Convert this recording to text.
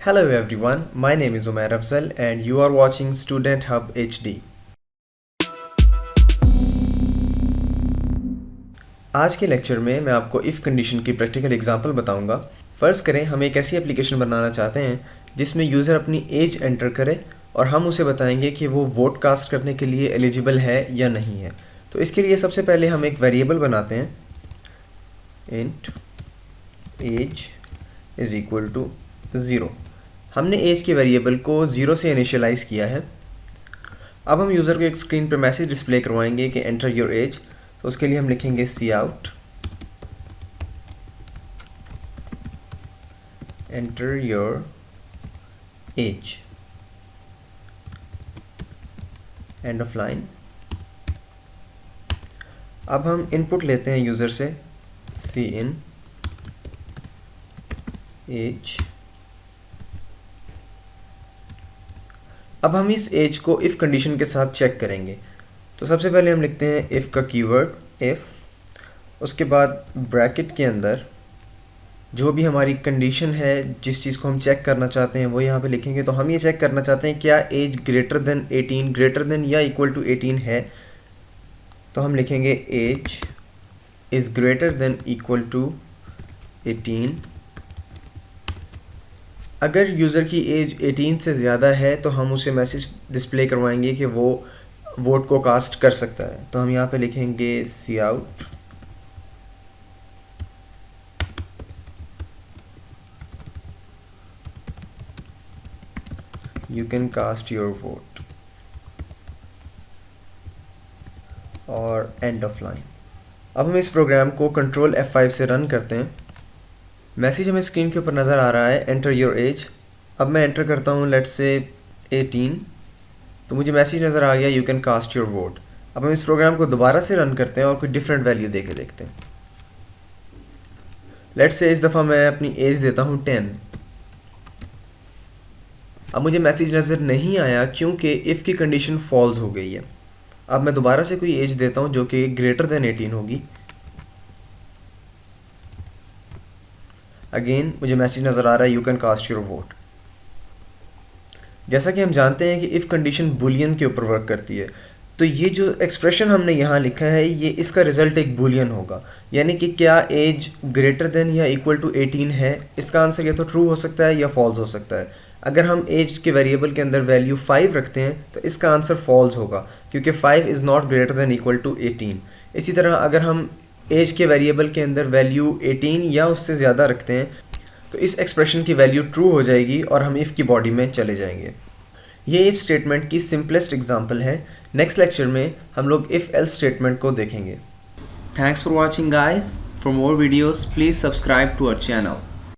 Hello everyone, my name is Umair Afzal and you are watching Student Hub HD. आज के lecture में मैं आपको इफ़ कंडीशन की प्रैक्टिकल एग्जांपल बताऊंगा। फ़र्ज़ करें हम एक ऐसी एप्लीकेशन बनाना चाहते हैं जिसमें यूज़र अपनी एज एंटर करे और हम उसे बताएंगे कि वो वोट कास्ट करने के लिए एलिजिबल है या नहीं है। तो इसके लिए सबसे पहले हम एक वेरिएबल बनाते हैं, int age is equal to 0। हमने एज के वेरिएबल को 0 से इनिशियलाइज़ किया है। अब हम यूज़र को एक स्क्रीन पर मैसेज डिस्प्ले करवाएंगे कि एंटर योर एज। तो उसके लिए हम लिखेंगे सी out enter your age, end of line. अब हम इनपुट लेते हैं यूज़र से सी इन एज। अब हम इस एज को इफ़ कंडीशन के साथ चेक करेंगे। तो सबसे पहले हम लिखते हैं इफ़ का कीवर्ड इफ़, उसके बाद ब्रैकेट के अंदर जो भी हमारी कंडीशन है, जिस चीज़ को हम चेक करना चाहते हैं वो यहाँ पे लिखेंगे। तो हम ये चेक करना चाहते हैं क्या age greater than 18, greater than या इक्वल टू 18 है। तो हम लिखेंगे age is greater than equal to 18। अगर यूज़र की एज 18 से ज़्यादा है तो हम उसे मैसेज डिस्प्ले करवाएंगे कि वो वोट को कास्ट कर सकता है। तो हम यहाँ पे लिखेंगे सी out you can cast your vote और एंड ऑफ लाइन। अब हम इस प्रोग्राम को कंट्रोल F5 से रन करते हैं। मैसेज हमें स्क्रीन के ऊपर नज़र आ रहा है एंटर योर एज। अब मैं एंटर करता हूँ लेट्स से 18, तो मुझे मैसेज नज़र आ गया you can cast your vote. अब हम इस प्रोग्राम को दोबारा से रन करते हैं और कोई डिफरेंट वैल्यू दे के देखते हैं। लेट्स से इस दफ़ा मैं अपनी एज देता हूँ 10। अब मुझे मैसेज नज़र नहीं आया क्योंकि इफ़ की कंडीशन फॉल्स हो गई है। अब मैं दोबारा से कोई एज देता हूँ जो कि ग्रेटर देन 18 होगी। अगेन मुझे मैसेज नज़र आ रहा है you can cast your vote. जैसा कि हम जानते हैं कि इफ़ कंडीशन बुलियन के ऊपर वर्क करती है, तो ये जो एक्सप्रेशन हमने यहाँ लिखा है ये इसका रिज़ल्ट एक बुलियन होगा, यानी कि क्या एज ग्रेटर देन या इक्वल टू 18 है। इसका आंसर या तो ट्रू हो सकता है या फॉल्स हो सकता है। अगर हम एज के वेरिएबल के अंदर वैल्यू 5 रखते हैं तो इसका आंसर फॉल्स होगा क्योंकि 5 is not greater than equal to 18। इसी तरह अगर हम एज के वेरिएबल के अंदर वैल्यू 18 या उससे ज़्यादा रखते हैं तो इस एक्सप्रेशन की वैल्यू ट्रू हो जाएगी और हम इफ़ की बॉडी में चले जाएंगे। ये इफ़ स्टेटमेंट की सिंपलेस्ट एग्जांपल है। नेक्स्ट लेक्चर में हम लोग इफ़ एल्स स्टेटमेंट को देखेंगे। Thanks for watching guys. For more videos, please subscribe to our channel.